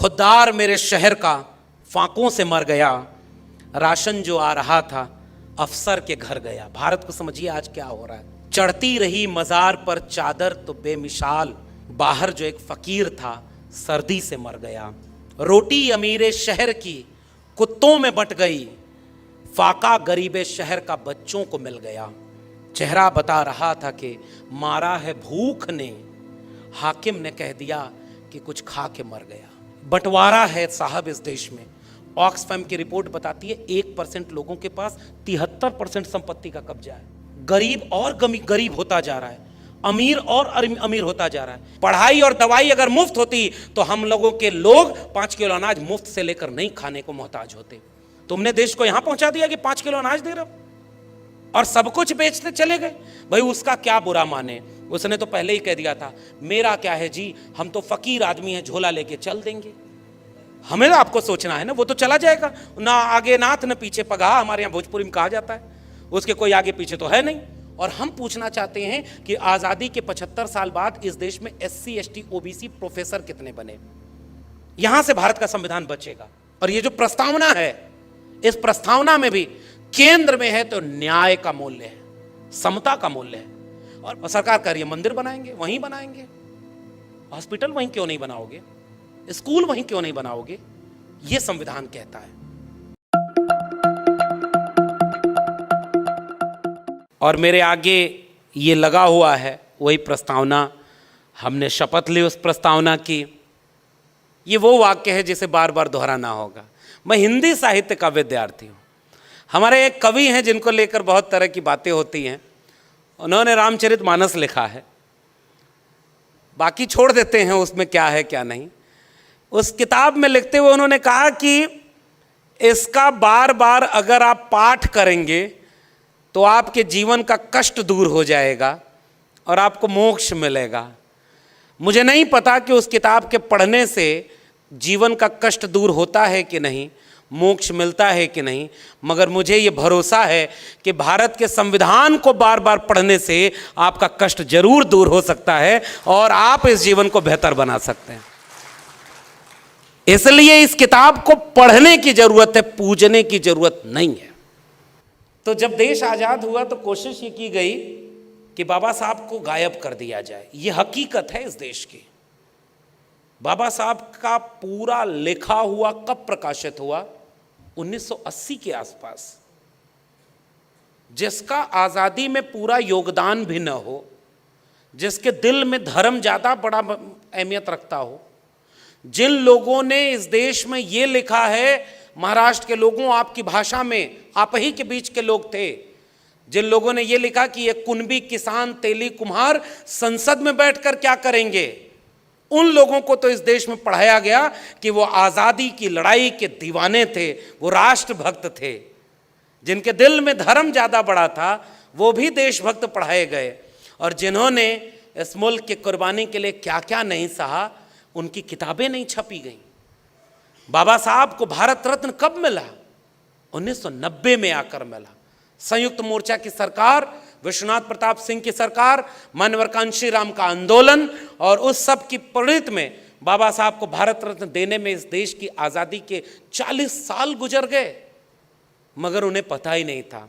खुद्दार मेरे शहर का फांकों से मर गया, राशन जो आ रहा था अफसर के घर गया। भारत को समझिए आज क्या हो रहा है। चढ़ती रही मजार पर चादर तो बेमिसाल, बाहर जो एक फकीर था सर्दी से मर गया। रोटी अमीरे शहर की कुत्तों में बंट गई, फाका गरीबे शहर का बच्चों को मिल गया। चेहरा बता रहा था कि मारा है भूख ने, हाकिम ने कह दिया कि कुछ खा के मर गया। बंटवारा है साहब इस देश में। ऑक्सफैम की रिपोर्ट बताती है 1% लोगों के पास 73% संपत्ति का कब्जा है। गरीब और गरीब होता जा रहा है, अमीर और अमीर होता जा रहा है। पढ़ाई और दवाई अगर मुफ्त होती तो हम लोगों के लोग 5 किलो अनाज मुफ्त से लेकर नहीं खाने को मोहताज होते। तुमने देश को यहां पहुंचा दिया कि 5 किलो अनाज दे रहे हो और सब कुछ बेचते चले गए। भाई उसका क्या बुरा माने, उसने तो पहले ही कह दिया था मेरा क्या है जी, हम तो फकीर आदमी हैं, झोला लेके चल देंगे। हमें तो आपको सोचना है ना, वो तो चला जाएगा, ना आगे नाथ न पीछे पगाह, हमारे यहाँ भोजपुरी में कहा जाता है। उसके कोई आगे पीछे तो है नहीं। और हम पूछना चाहते हैं कि आजादी के 75 साल बाद इस देश में SC ST OBC प्रोफेसर कितने बने। यहां से भारत का संविधान बचेगा। और ये जो प्रस्तावना है, इस प्रस्तावना में भी केंद्र में है तो न्याय का मूल्य है, समता का मूल्य है। और सरकार कह रही है मंदिर बनाएंगे, वहीं बनाएंगे। हॉस्पिटल वहीं क्यों नहीं बनाओगे, स्कूल वहीं क्यों नहीं बनाओगे, ये संविधान कहता है। और मेरे आगे ये लगा हुआ है वही प्रस्तावना, हमने शपथ ली उस प्रस्तावना की। ये वो वाक्य है जिसे बार बार दोहराना होगा। मैं हिंदी साहित्य का विद्यार्थी हूँ। हमारे एक कवि हैं जिनको लेकर बहुत तरह की बातें होती हैं। उन्होंने रामचरितमानस लिखा है, बाकी छोड़ देते हैं उसमें क्या है क्या नहीं। उस किताब में लिखते हुए उन्होंने कहा कि इसका बार बार अगर आप पाठ करेंगे तो आपके जीवन का कष्ट दूर हो जाएगा और आपको मोक्ष मिलेगा। मुझे नहीं पता कि उस किताब के पढ़ने से जीवन का कष्ट दूर होता है कि नहीं, मोक्ष मिलता है कि नहीं, मगर मुझे ये भरोसा है कि भारत के संविधान को बार बार पढ़ने से आपका कष्ट जरूर दूर हो सकता है और आप इस जीवन को बेहतर बना सकते हैं। इसलिए इस किताब को पढ़ने की जरूरत है, पूजने की जरूरत नहीं है। तो जब देश आजाद हुआ तो कोशिश ये की गई कि बाबा साहब को गायब कर दिया जाए। ये हकीकत है इस देश की। बाबा साहब का पूरा लिखा हुआ कब प्रकाशित हुआ? 1980 के आसपास। जिसका आजादी में पूरा योगदान भी न हो, जिसके दिल में धर्म ज्यादा बड़ा अहमियत रखता हो, जिन लोगों ने इस देश में ये लिखा है, महाराष्ट्र के लोगों आपकी भाषा में, आप ही के बीच के लोग थे, जिन लोगों ने ये लिखा कि ये कुनबी किसान तेली कुम्हार संसद में बैठकर क्या करेंगे, उन लोगों को तो इस देश में पढ़ाया गया कि वो आज़ादी की लड़ाई के दीवाने थे, वो राष्ट्रभक्त थे। जिनके दिल में धर्म ज़्यादा बड़ा था वो भी देशभक्त पढ़ाए गए। और जिन्होंने इस मुल्क की कुर्बानी के लिए क्या क्या नहीं सहा, उनकी किताबें नहीं छपी गईं। बाबा साहब को भारत रत्न कब मिला? 1990 में आकर मिला। संयुक्त मोर्चा की सरकार, विश्वनाथ प्रताप सिंह की सरकार, मानवर कांशी राम का आंदोलन और उस सब की परिणत में बाबा साहब को भारत रत्न देने में इस देश की आज़ादी के 40 साल गुजर गए, मगर उन्हें पता ही नहीं था।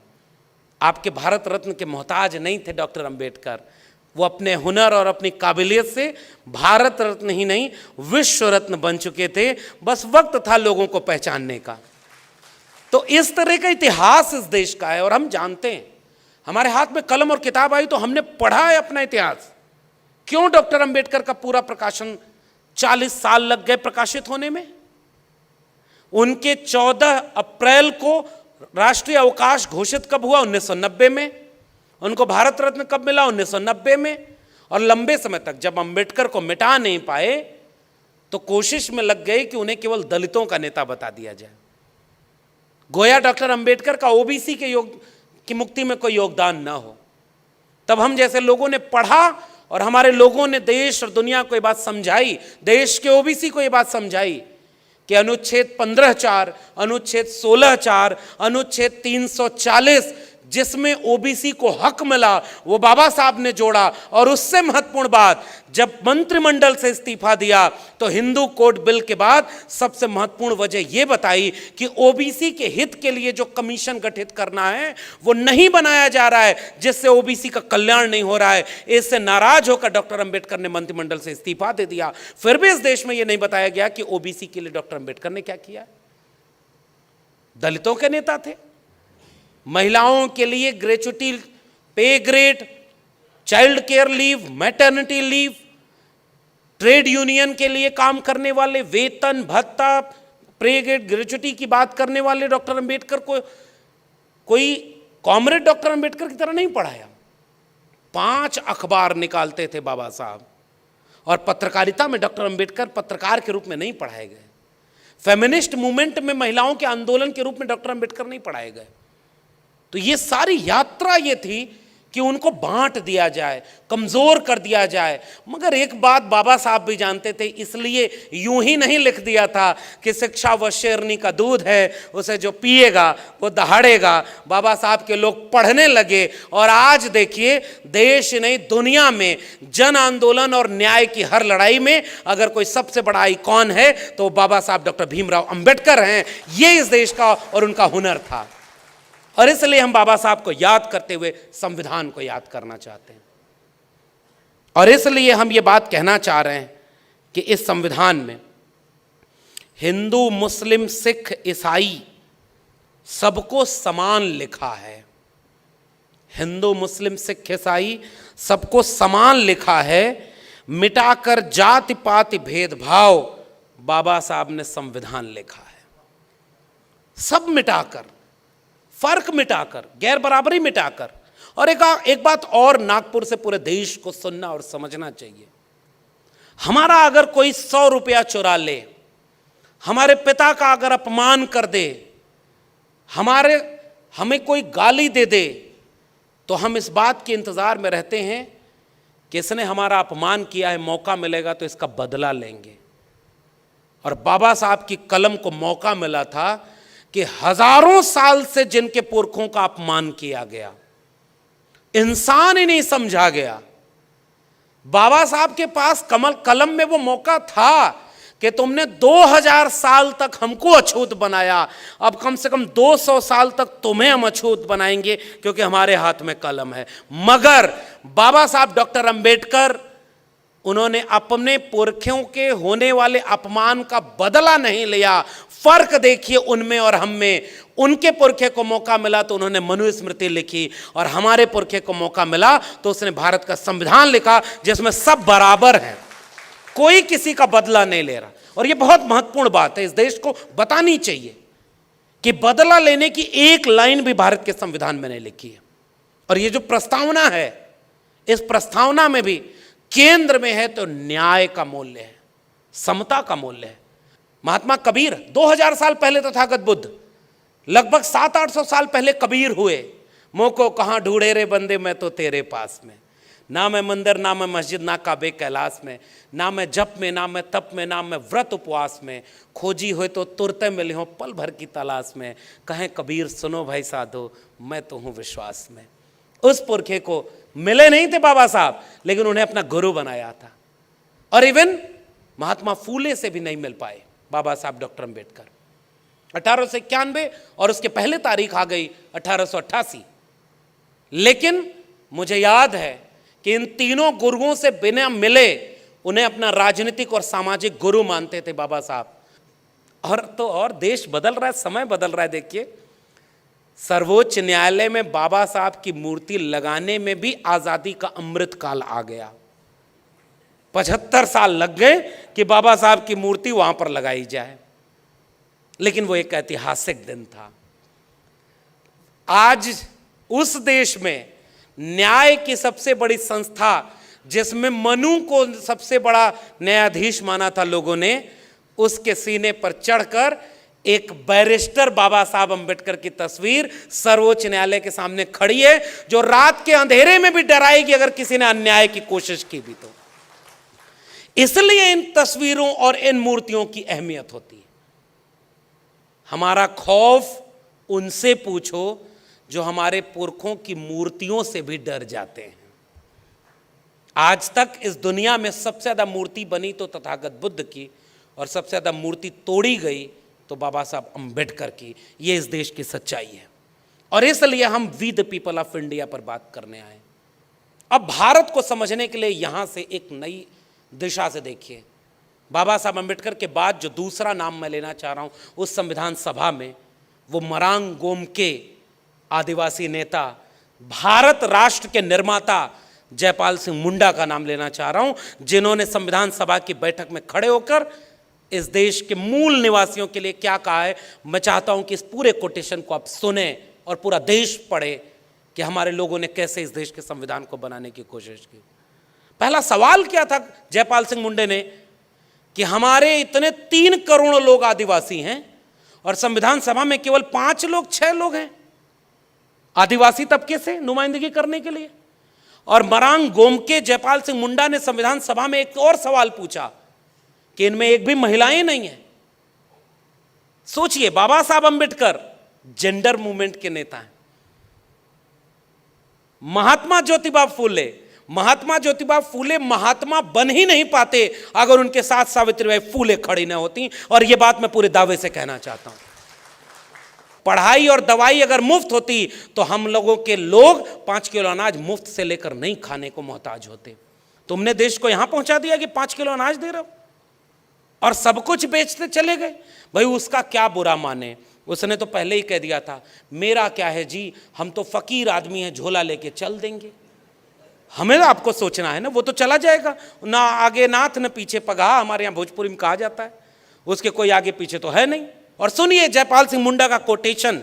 आपके भारत रत्न के मोहताज नहीं थे डॉक्टर अंबेडकर। वो अपने हुनर और अपनी काबिलियत से भारत रत्न ही नहीं विश्व रत्न बन चुके थे। बस वक्त था लोगों को पहचानने का। तो इस तरह का इतिहास इस देश का है और हम जानते हैं। हमारे हाथ में कलम और किताब आई तो हमने पढ़ा है अपना इतिहास। क्यों डॉक्टर अंबेडकर का पूरा प्रकाशन 40 साल लग गए प्रकाशित होने में? उनके 14 अप्रैल को राष्ट्रीय अवकाश घोषित कब हुआ? 1990 में। उनको भारत रत्न कब मिला? 1990 में। और लंबे समय तक जब अंबेडकर को मिटा नहीं पाए तो कोशिश में लग गए कि उन्हें केवल दलितों का नेता बता दिया जाए। गोया डॉक्टर अंबेडकर का ओबीसी की मुक्ति में कोई योगदान ना हो। तब हम जैसे लोगों ने पढ़ा और हमारे लोगों ने देश और दुनिया को ये बात समझाई, देश के ओबीसी को ये बात समझाई कि अनुच्छेद 15(4), अनुच्छेद 16(4), अनुच्छेद 340 जिसमें ओबीसी को हक मिला वो बाबा साहब ने जोड़ा। और उससे महत्वपूर्ण बात, जब मंत्रिमंडल से इस्तीफा दिया तो हिंदू कोड बिल के बाद सबसे महत्वपूर्ण वजह यह बताई कि ओबीसी के हित के लिए जो कमीशन गठित करना है वो नहीं बनाया जा रहा है, जिससे ओबीसी का कल्याण नहीं हो रहा है। इससे नाराज होकर डॉक्टर अंबेडकर ने मंत्रिमंडल से इस्तीफा दे दिया। फिर भी इस देश में यह नहीं बताया गया कि ओबीसी के लिए डॉक्टर अंबेडकर ने क्या किया। दलितों के नेता थे, महिलाओं के लिए ग्रेच्युटी, पे grade, child care leave, maternity leave, trade union के लिए काम करने वाले, वेतन भत्ता, पे ग्रेड, ग्रेच्युटी की बात करने वाले डॉक्टर अंबेडकर को कोई कॉमरेड डॉक्टर अंबेडकर की तरह नहीं पढ़ाया। 5 अखबार निकालते थे बाबा साहब, और पत्रकारिता में डॉक्टर अंबेडकर पत्रकार के रूप में नहीं पढ़ाए गए। फेमिनिस्ट मूवमेंट में महिलाओं के आंदोलन के रूप में डॉक्टर अंबेडकर नहीं पढ़ाए गए। तो ये सारी यात्रा ये थी कि उनको बांट दिया जाए, कमजोर कर दिया जाए। मगर एक बात बाबा साहब भी जानते थे, इसलिए यूं ही नहीं लिख दिया था कि शिक्षा वो शेरनी का दूध है, उसे जो पिएगा वो दहाड़ेगा। बाबा साहब के लोग पढ़ने लगे, और आज देखिए देश नहीं दुनिया में जन आंदोलन और न्याय की हर लड़ाई में अगर कोई सबसे बड़ा आइकॉन है तो बाबा साहब डॉक्टर भीमराव अंबेडकर हैं। ये इस देश का और उनका हुनर था, और इसलिए हम बाबा साहब को याद करते हुए संविधान को याद करना चाहते हैं। और इसलिए हम ये बात कहना चाह रहे हैं कि इस संविधान में हिंदू, मुस्लिम, सिख, ईसाई सबको समान लिखा है। हिंदू, मुस्लिम, सिख, ईसाई सबको समान लिखा है। मिटाकर जाति पाति भेदभाव बाबा साहब ने संविधान लिखा है। सब मिटाकर, फर्क मिटाकर, गैर बराबरी मिटाकर। और एक बात और नागपुर से पूरे देश को सुनना और समझना चाहिए। हमारा अगर कोई 100 रुपया चुरा ले, हमारे पिता का अगर अपमान कर दे, हमें कोई गाली दे दे, तो हम इस बात के इंतजार में रहते हैं कि इसने हमारा अपमान किया है, मौका मिलेगा तो इसका बदला लेंगे। और बाबा साहब की कलम को मौका मिला था कि हजारों साल से जिनके पुरखों का अपमान किया गया, इंसान ही नहीं समझा गया, बाबा साहब के पास कलम में वो मौका था कि तुमने 2000 साल तक हमको अछूत बनाया, अब कम से कम 200 साल तक तुम्हें हम अछूत बनाएंगे क्योंकि हमारे हाथ में कलम है। मगर बाबा साहब डॉक्टर अंबेडकर, उन्होंने अपने पुरखों के होने वाले अपमान का बदला नहीं लिया। फर्क देखिए उनमें और हम में। उनके पुरखे को मौका मिला तो उन्होंने मनुस्मृति लिखी, और हमारे पुरखे को मौका मिला तो उसने भारत का संविधान लिखा जिसमें सब बराबर हैं, कोई किसी का बदला नहीं ले रहा। और यह बहुत महत्वपूर्ण बात है, इस देश को बतानी चाहिए कि बदला लेने की एक लाइन भी भारत के संविधान में नहीं लिखी है। और ये जो प्रस्तावना है, इस प्रस्तावना में भी केंद्र में है तो न्याय का मूल्य है, समता का मूल्य है। महात्मा कबीर 2000 साल पहले तथागत बुद्ध, लगभग 700-800 साल पहले कबीर हुए। मोको कहाँ ढूंढे रे बंदे, मैं तो तेरे पास में। ना मैं मंदिर, ना मैं मस्जिद, ना काबे कैलाश में, ना मैं जप में, ना मैं तप में, ना मैं व्रत उपवास में। खोजी हुए तो तुरते मिले हो पल भर की तलाश में। कहें कबीर सुनो भाई साधो, मैं तो हूँ विश्वास में। उस पुरखे को मिले नहीं थे बाबा साहब, लेकिन उन्हें अपना गुरु बनाया था। और इवन महात्मा फूले से भी नहीं मिल पाए बाबा साहब डॉक्टर अंबेडकर। 1891 और उसके पहले तारीख आ गई 1888। लेकिन मुझे याद है कि इन तीनों गुरुओं से बिना मिले उन्हें अपना राजनीतिक और सामाजिक गुरु मानते थे बाबा साहब। और देश बदल रहा है, समय बदल रहा है। देखिए, सर्वोच्च न्यायालय में बाबा साहब की मूर्ति लगाने में भी आजादी का अमृत काल आ गया। 75 साल लग गए कि बाबा साहब की मूर्ति वहां पर लगाई जाए, लेकिन वो एक ऐतिहासिक दिन था। आज उस देश में न्याय की सबसे बड़ी संस्था, जिसमें मनु को सबसे बड़ा न्यायाधीश माना था लोगों ने, उसके सीने पर चढ़कर एक बैरिस्टर बाबा साहब अंबेडकर की तस्वीर सर्वोच्च न्यायालय के सामने खड़ी है, जो रात के अंधेरे में भी डराएगी अगर किसी ने अन्याय की कोशिश की भी तो। इसलिए इन तस्वीरों और इन मूर्तियों की अहमियत होती है। हमारा खौफ उनसे पूछो जो हमारे पुरखों की मूर्तियों से भी डर जाते हैं। आज तक इस दुनिया में सबसे ज़्यादा मूर्ति बनी तो तथागत बुद्ध की, और सबसे ज़्यादा मूर्ति तोड़ी गई तो बाबा साहब अम्बेडकर की। ये इस देश की सच्चाई है, और इसलिए हम we the people of India पर बात करने आए। अब भारत को समझने के लिए यहाँ से एक नई दिशा से देखिए। बाबा साहब अम्बेडकर के बाद जो दूसरा नाम मैं लेना चाह रहा हूँ उस संविधान सभा में, वो मरांग गोमके आदिवासी नेता, भारत राष्ट्र के निर्माता जयपाल सिंह मुंडा का नाम लेना चाह रहा हूँ, जिन्होंने संविधान सभा की बैठक में खड़े होकर इस देश के मूल निवासियों के लिए क्या कहा है। मैं चाहता हूँ कि इस पूरे कोटेशन को आप सुने और पूरा देश पढ़े कि हमारे लोगों ने कैसे इस देश के संविधान को बनाने की कोशिश की। पहला सवाल क्या था जयपाल सिंह मुंडे ने, कि हमारे इतने 3 करोड़ लोग आदिवासी हैं और संविधान सभा में केवल 5 लोग 6 लोग हैं आदिवासी तबके से नुमाइंदगी करने के लिए। और मरांग गोमके जयपाल सिंह मुंडा ने संविधान सभा में एक और सवाल पूछा कि इनमें एक भी महिलाएं नहीं है। सोचिए, बाबा साहब अम्बेडकर जेंडर मूवमेंट के नेता हैं। महात्मा ज्योतिबा फूले महात्मा बन ही नहीं पाते अगर उनके साथ सावित्रीबाई फूले खड़ी न होती। और यह बात मैं पूरे दावे से कहना चाहता हूं। पढ़ाई और दवाई अगर मुफ्त होती तो हम लोगों के लोग 5 किलो अनाज मुफ्त से लेकर नहीं खाने को मोहताज होते। तुमने देश को यहां पहुंचा दिया कि 5 किलो अनाज दे रहे हो और सब कुछ बेचते चले गए। भाई उसका क्या बुरा माने, उसने तो पहले ही कह दिया था, मेरा क्या है जी, हम तो फकीर आदमी हैं, झोला लेके चल देंगे। हमें आपको सोचना है ना, वो तो चला जाएगा, ना आगे नाथ न पीछे पगहा, हमारे यहाँ भोजपुरी में कहा जाता है, उसके कोई आगे पीछे तो है नहीं। और सुनिए जयपाल सिंह मुंडा का कोटेशन,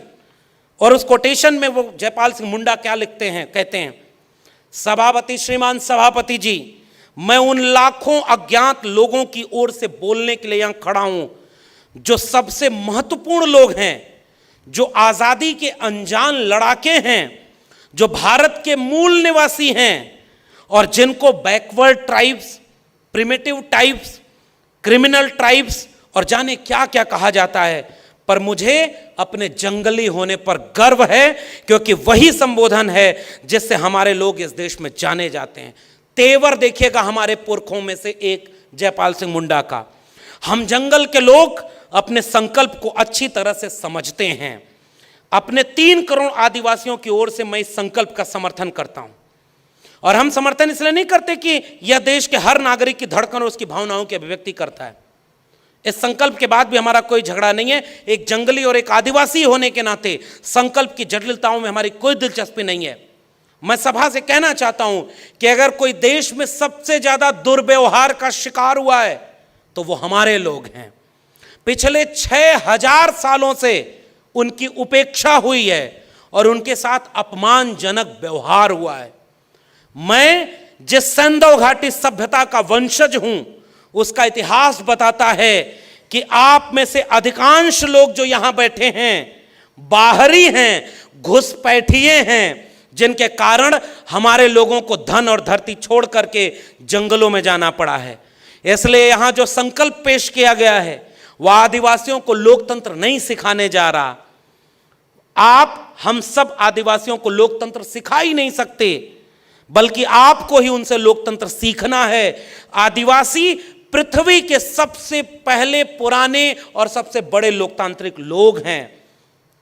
और उस कोटेशन में वो जयपाल सिंह मुंडा क्या लिखते हैं, कहते हैं, सभापति श्रीमान सभापति जी, मैं उन लाखों अज्ञात लोगों की ओर से बोलने के लिए यहां खड़ा हूं जो सबसे महत्वपूर्ण लोग हैं, जो आजादी के अनजान लड़ाके हैं, जो भारत के मूल निवासी हैं और जिनको backward tribes, primitive tribes, criminal tribes और जाने क्या क्या कहा जाता है। पर मुझे अपने जंगली होने पर गर्व है, क्योंकि वही संबोधन है जिससे हमारे लोग इस देश में जाने जाते हैं। तेवर देखिएगा हमारे पुरखों में से एक जयपाल सिंह मुंडा का। हम जंगल के लोग अपने संकल्प को अच्छी तरह से समझते हैं। अपने 3 करोड़ आदिवासियों की ओर से मैं इस संकल्प का समर्थन करता हूं। और हम समर्थन इसलिए नहीं करते कि यह देश के हर नागरिक की धड़कन और उसकी भावनाओं की अभिव्यक्ति करता है। इस संकल्प के बाद भी हमारा कोई झगड़ा नहीं है। एक जंगली और एक आदिवासी होने के नाते संकल्प की जटिलताओं में हमारी कोई दिलचस्पी नहीं है। मैं सभा से कहना चाहता हूं कि अगर कोई देश में सबसे ज्यादा दुर्व्यवहार का शिकार हुआ है तो वो हमारे लोग हैं। पिछले 6000 सालों से उनकी उपेक्षा हुई है और उनके साथ अपमानजनक व्यवहार हुआ है। मैं जिस सैंधव घाटी सभ्यता का वंशज हूं, उसका इतिहास बताता है कि आप में से अधिकांश लोग जो यहां बैठे हैं बाहरी हैं, घुसपैठिए हैं, जिनके कारण हमारे लोगों को धन और धरती छोड़ करके जंगलों में जाना पड़ा है। इसलिए यहां जो संकल्प पेश किया गया है वह आदिवासियों को लोकतंत्र नहीं सिखाने जा रहा। आप हम सब आदिवासियों को लोकतंत्र सिखा ही नहीं सकते, बल्कि आपको ही उनसे लोकतंत्र सीखना है। आदिवासी पृथ्वी के सबसे पहले, पुराने और सबसे बड़े लोकतांत्रिक लोग हैं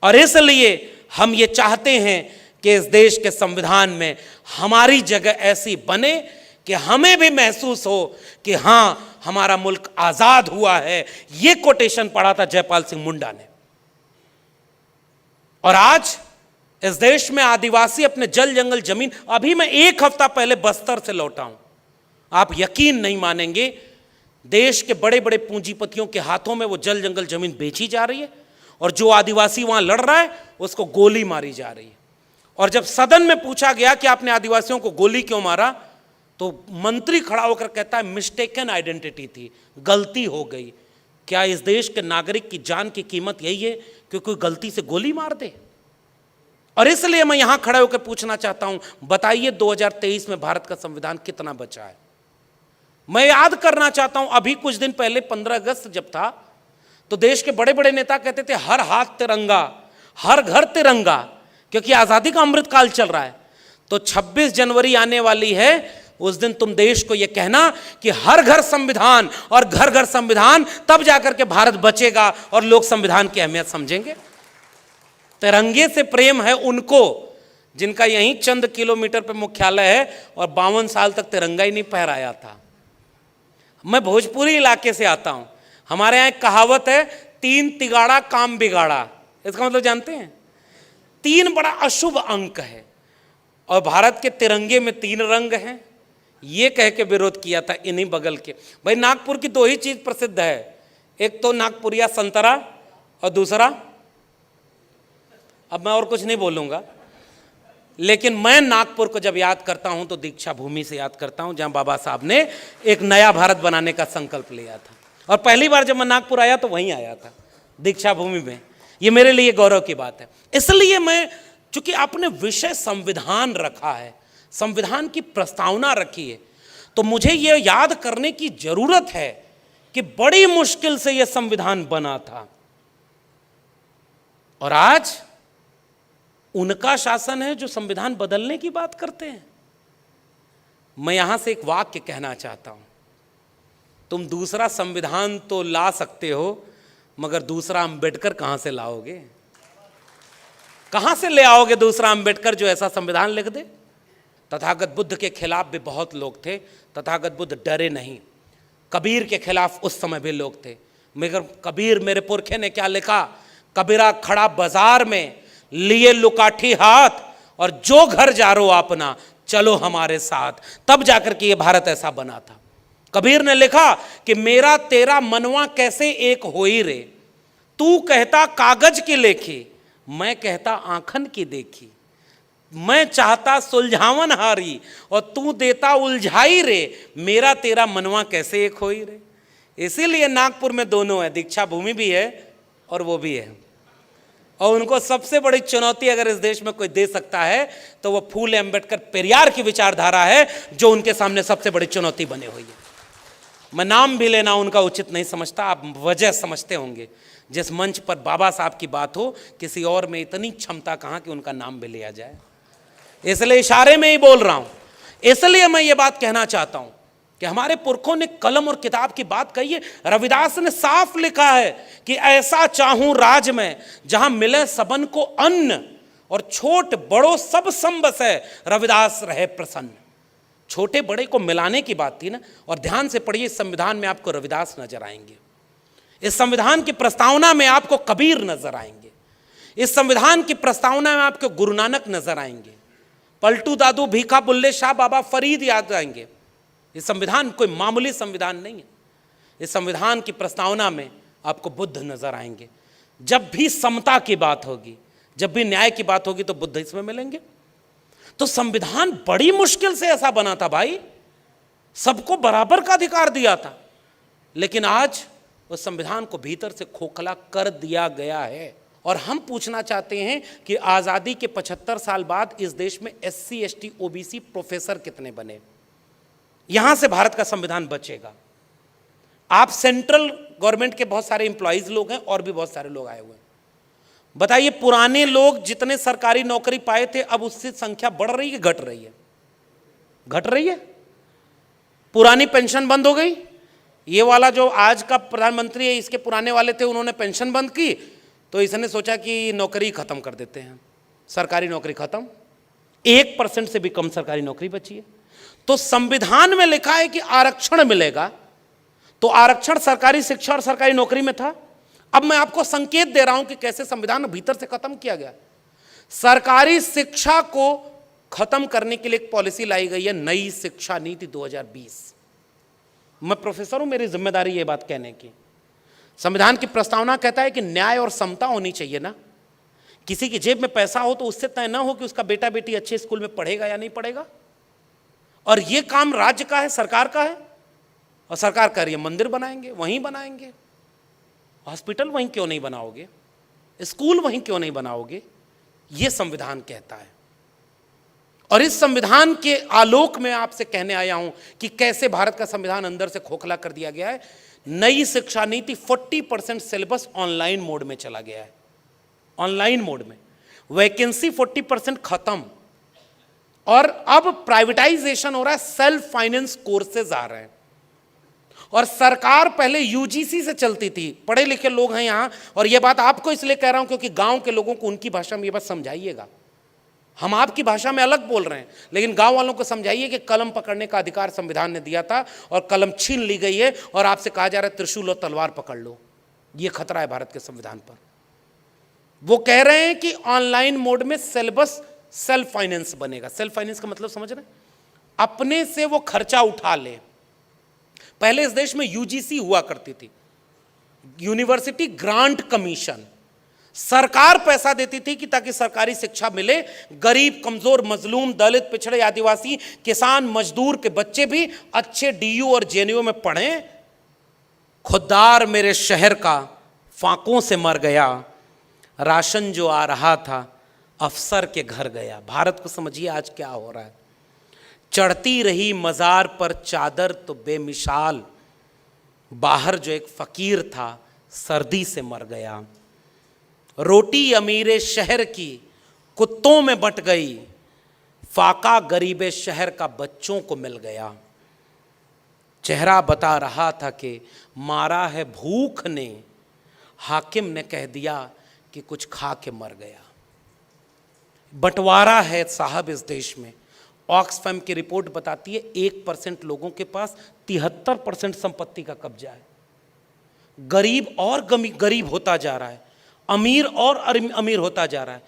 और इसलिए हम ये चाहते हैं कि इस देश के संविधान में हमारी जगह ऐसी बने कि हमें भी महसूस हो कि हां, हमारा मुल्क आजाद हुआ है। यह कोटेशन पढ़ा था जयपाल सिंह मुंडा ने। और आज इस देश में आदिवासी अपने जल जंगल जमीन, अभी मैं 1 हफ्ता पहले बस्तर से लौटा हूं, आप यकीन नहीं मानेंगे, देश के बड़े बड़े पूंजीपतियों के हाथों में वो जल जंगल जमीन बेची जा रही है और जो आदिवासी वहां लड़ रहा है उसको गोली मारी जा रही है। और जब सदन में पूछा गया कि आपने आदिवासियों को गोली क्यों मारा, तो मंत्री खड़ा होकर कहता है मिस्टेकन आइडेंटिटी थी, गलती हो गई। क्या इस देश के नागरिक की जान की कीमत यही है कि कोई गलती से गोली मार दे? और इसलिए मैं यहां खड़े होकर पूछना चाहता हूं, बताइए 2023 में भारत का संविधान कितना बचा है? मैं याद करना चाहता हूं, अभी कुछ दिन पहले 15 अगस्त जब था तो देश के बड़े बड़े नेता कहते थे हर हाथ तिरंगा, हर घर तिरंगा। क्योंकि आजादी का अमृत काल चल रहा है। तो 26 जनवरी आने वाली है, उस दिन तुम देश को यह कहना कि हर घर संविधान और घर घर संविधान, तब जाकर के भारत बचेगा और लोग संविधान की अहमियत समझेंगे। तिरंगे से प्रेम है उनको जिनका यहीं चंद किलोमीटर पे मुख्यालय है और 52 साल तक तिरंगा ही नहीं फहराया था। मैं भोजपुरी इलाके से आता हूं, हमारे यहाँ एक कहावत है, 3 तिगाड़ा काम बिगाड़ा। इसका मतलब जानते हैं, 3 बड़ा अशुभ अंक है और भारत के तिरंगे में 3 रंग हैं। ये कह के विरोध किया था इन्हीं बगल के। भाई नागपुर की 2 ही चीज प्रसिद्ध है, एक तो नागपुरिया संतरा और दूसरा, अब मैं और कुछ नहीं बोलूंगा, लेकिन मैं नागपुर को जब याद करता हूं तो दीक्षा भूमि से याद करता हूं, जहां बाबा साहब ने एक नया भारत बनाने का संकल्प लिया था। और पहली बार जब मैं नागपुर आया तो वहीं आया था, दीक्षा भूमि में। ये मेरे लिए गौरव की बात है। इसलिए मैं, चूंकि आपने विषय संविधान रखा है, संविधान की प्रस्तावना रखी है, तो मुझे यह याद करने की जरूरत है कि बड़ी मुश्किल से यह संविधान बना था और आज उनका शासन है जो संविधान बदलने की बात करते हैं। मैं यहां से एक वाक्य कहना चाहता हूं, तुम दूसरा संविधान तो ला सकते हो, मगर दूसरा अंबेडकर कहां से लाओगे? कहां से ले आओगे दूसरा अंबेडकर जो ऐसा संविधान लिख दे? तथागत बुद्ध के खिलाफ भी बहुत लोग थे, तथागत बुद्ध डरे नहीं। कबीर के खिलाफ उस समय भी लोग थे, मगर कबीर मेरे पुरखे ने क्या लिखा? कबीरा खड़ा बाजार में लिए लुकाठी हाथ और जो घर जारो अपना चलो हमारे साथ, तब जाकर के ये भारत ऐसा बना था। कबीर ने लिखा कि मेरा तेरा मनवा कैसे एक होई रे, तू कहता कागज की लेखी, मैं कहता आंखन की देखी, मैं चाहता सुलझावन हारी और तू देता उलझाई रे, मेरा तेरा मनवा कैसे एक होई रे। इसीलिए नागपुर में दोनों है, दीक्षा भूमि भी है और वो भी है। और उनको सबसे बड़ी चुनौती अगर इस देश में कोई दे सकता है तो वो फूले अंबेडकर पेरियार की विचारधारा है, जो उनके सामने सबसे बड़ी चुनौती बनी हुई है। मैं नाम भी लेना उनका उचित नहीं समझता, आप वजह समझते होंगे। जिस मंच पर बाबा साहब की बात हो, किसी और में इतनी क्षमता कहाँ कि उनका नाम भी लिया जाए। इसलिए इशारे में ही बोल रहा हूं। इसलिए मैं ये बात कहना चाहता हूं कि हमारे पुरखों ने कलम और किताब की बात कही है। रविदास ने साफ लिखा है कि ऐसा चाहूं राज में जहां मिले सबन को अन्न और छोट बड़ो सब संबस है, रविदास रहे प्रसन्न। छोटे बड़े को मिलाने की बात थी ना। और ध्यान से पढ़िए, इस संविधान में आपको रविदास नजर आएंगे, इस संविधान की प्रस्तावना में आपको कबीर नजर आएंगे, इस संविधान की प्रस्तावना में आपको गुरु नानक नजर आएंगे, पलटू दादू भीखा बुल्ले शाह बाबा फरीद याद आएंगे। इस संविधान कोई मामूली संविधान नहीं है। इस संविधान की प्रस्तावना में आपको बुद्ध नजर आएंगे। जब भी समता की बात होगी, जब भी न्याय की बात होगी, तो बुद्ध इसमें मिलेंगे। तो संविधान बड़ी मुश्किल से ऐसा बना था भाई, सबको बराबर का अधिकार दिया था, लेकिन आज उस संविधान को भीतर से खोखला कर दिया गया है। और हम पूछना चाहते हैं कि आज़ादी के 75 साल बाद इस देश में SC ST OBC प्रोफेसर कितने बने? यहां से भारत का संविधान बचेगा। आप सेंट्रल गवर्नमेंट के बहुत सारे एम्प्लॉइज लोग हैं और भी बहुत सारे लोग आए हुए हैं। बताइए, पुराने लोग जितने सरकारी नौकरी पाए थे, अब उससे संख्या बढ़ रही है, घट रही है? घट रही है। पुरानी पेंशन बंद हो गई। ये वाला जो आज का प्रधानमंत्री है, इसके पुराने वाले थे, उन्होंने पेंशन बंद की, तो इसने सोचा कि नौकरी खत्म कर देते हैं, सरकारी नौकरी खत्म। 1% से भी कम सरकारी नौकरी बची है। तो संविधान में लिखा है कि आरक्षण मिलेगा, तो आरक्षण सरकारी शिक्षा और सरकारी नौकरी में था। अब मैं आपको संकेत दे रहा हूं कि कैसे संविधान भीतर से खत्म किया गया। सरकारी शिक्षा को खत्म करने के लिए एक पॉलिसी लाई गई है, नई शिक्षा नीति 2020। मैं प्रोफेसर हूं, मेरी जिम्मेदारी ये बात कहने की। संविधान की प्रस्तावना कहता है कि न्याय और समता होनी चाहिए ना। किसी की जेब में पैसा हो तो उससे तय ना हो कि उसका बेटा बेटी अच्छे स्कूल में पढ़ेगा या नहीं पढ़ेगा। और ये काम राज्य का है, सरकार का है। और सरकार कह रही है मंदिर बनाएंगे, वहीं बनाएंगे। हॉस्पिटल वहीं क्यों नहीं बनाओगे? स्कूल वहीं क्यों नहीं बनाओगे? ये संविधान कहता है। और इस संविधान के आलोक में आपसे कहने आया हूं कि कैसे भारत का संविधान अंदर से खोखला कर दिया गया है। नई शिक्षा नीति 40% सिलेबस ऑनलाइन मोड में चला गया है। ऑनलाइन मोड में वैकेंसी 40% खत्म, और अब प्राइवेटाइजेशन हो रहा है, सेल्फ फाइनेंस कोर्सेज आ रहे हैं। और सरकार पहले यूजीसी से चलती थी, पढ़े लिखे लोग हैं यहां, और यह बात आपको इसलिए कह रहा हूं क्योंकि गांव के लोगों को उनकी भाषा में यह बात समझाइएगा। हम आपकी भाषा में अलग बोल रहे हैं, लेकिन गांव वालों को समझाइए कि कलम पकड़ने का अधिकार संविधान ने दिया था और कलम छीन ली गई है, और आपसे कहा जा रहा है त्रिशूल और तलवार पकड़ लो। यह खतरा है भारत के संविधान पर। वो कह रहे हैं कि ऑनलाइन मोड में सिलेबस सेल्फ फाइनेंस बनेगा। सेल्फ फाइनेंस का मतलब समझ रहे हैं? अपने से वो खर्चा उठा ले। पहले इस देश में यूजीसी हुआ करती थी, यूनिवर्सिटी ग्रांट कमीशन। सरकार पैसा देती थी कि ताकि सरकारी शिक्षा मिले, गरीब, कमजोर, मजलूम, दलित, पिछड़े, आदिवासी, किसान, मजदूर के बच्चे भी अच्छे डीयू और जेएनयू में पढ़ें। खुददार मेरे शहर का फांकों से मर गया, राशन जो आ रहा था अफसर के घर गया। भारत को समझिए आज क्या हो रहा है। चढ़ती रही मजार पर चादर तो बेमिसाल, बाहर जो एक फकीर था सर्दी से मर गया। रोटी अमीरे शहर की कुत्तों में बंट गई, फाका गरीबे शहर का बच्चों को मिल गया। चेहरा बता रहा था कि मारा है भूख ने, हाकिम ने कह दिया कि कुछ खा के मर गया। बंटवारा है साहब इस देश में। ऑक्सफैम की रिपोर्ट बताती है 1% लोगों के पास 73% संपत्ति का कब्जा है। गरीब और गरीब होता जा रहा है, अमीर और अमीर होता जा रहा है।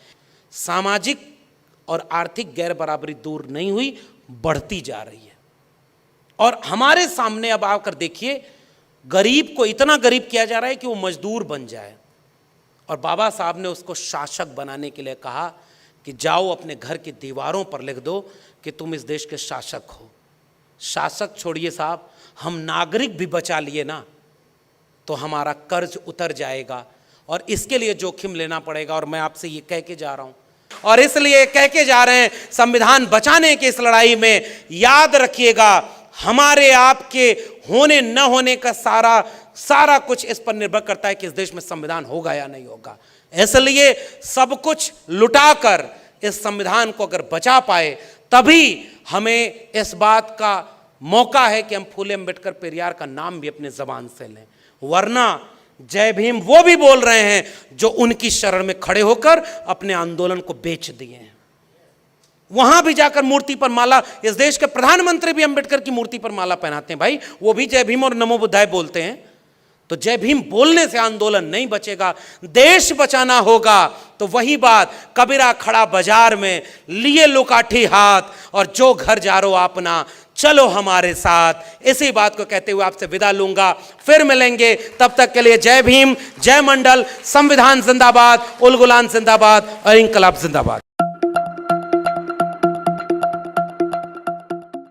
सामाजिक और आर्थिक गैर बराबरी दूर नहीं हुई, बढ़ती जा रही है। और हमारे सामने अब आकर देखिए, गरीब को इतना गरीब किया जा रहा है कि वो मजदूर बन जाए। और बाबा साहब ने उसको शासक बनाने के लिए कहा कि जाओ अपने घर की दीवारों पर लिख दो कि तुम इस देश के शासक हो। शासक छोड़िए साहब, हम नागरिक भी बचा लिए ना तो हमारा कर्ज उतर जाएगा, और इसके लिए जोखिम लेना पड़ेगा। और मैं आपसे ये कह के जा रहा हूं, और इसलिए कह के जा रहे हैं, संविधान बचाने की इस लड़ाई में याद रखिएगा, हमारे आपके होने न होने का सारा कुछ इस पर निर्भर करता है कि इस देश में संविधान होगा या नहीं होगा। इसलिए सब कुछ लुटाकर इस संविधान को अगर बचा पाए, तभी हमें इस बात का मौका है कि हम फूले अम्बेडकर पेरियार का नाम भी अपने जबान से लें। वरना जय भीम वो भी बोल रहे हैं जो उनकी शरण में खड़े होकर अपने आंदोलन को बेच दिए हैं। वहां भी जाकर मूर्ति पर माला, इस देश के प्रधानमंत्री भी अंबेडकर की मूर्ति पर माला पहनाते हैं भाई, वो भी जय भीम और नमो बुद्धाय बोलते हैं। तो जय भीम बोलने से आंदोलन नहीं बचेगा। देश बचाना होगा तो वही बात, कबीरा खड़ा बाजार में लिए लुकाठी हाथ, और जो घर जा रो अपना चलो हमारे साथ। इसी बात को कहते हुए आपसे विदा लूंगा, फिर मिलेंगे। तब तक के लिए जय भीम, जय मंडल, संविधान जिंदाबाद, उल गुलान जिंदाबाद और इंकलाब जिंदाबाद।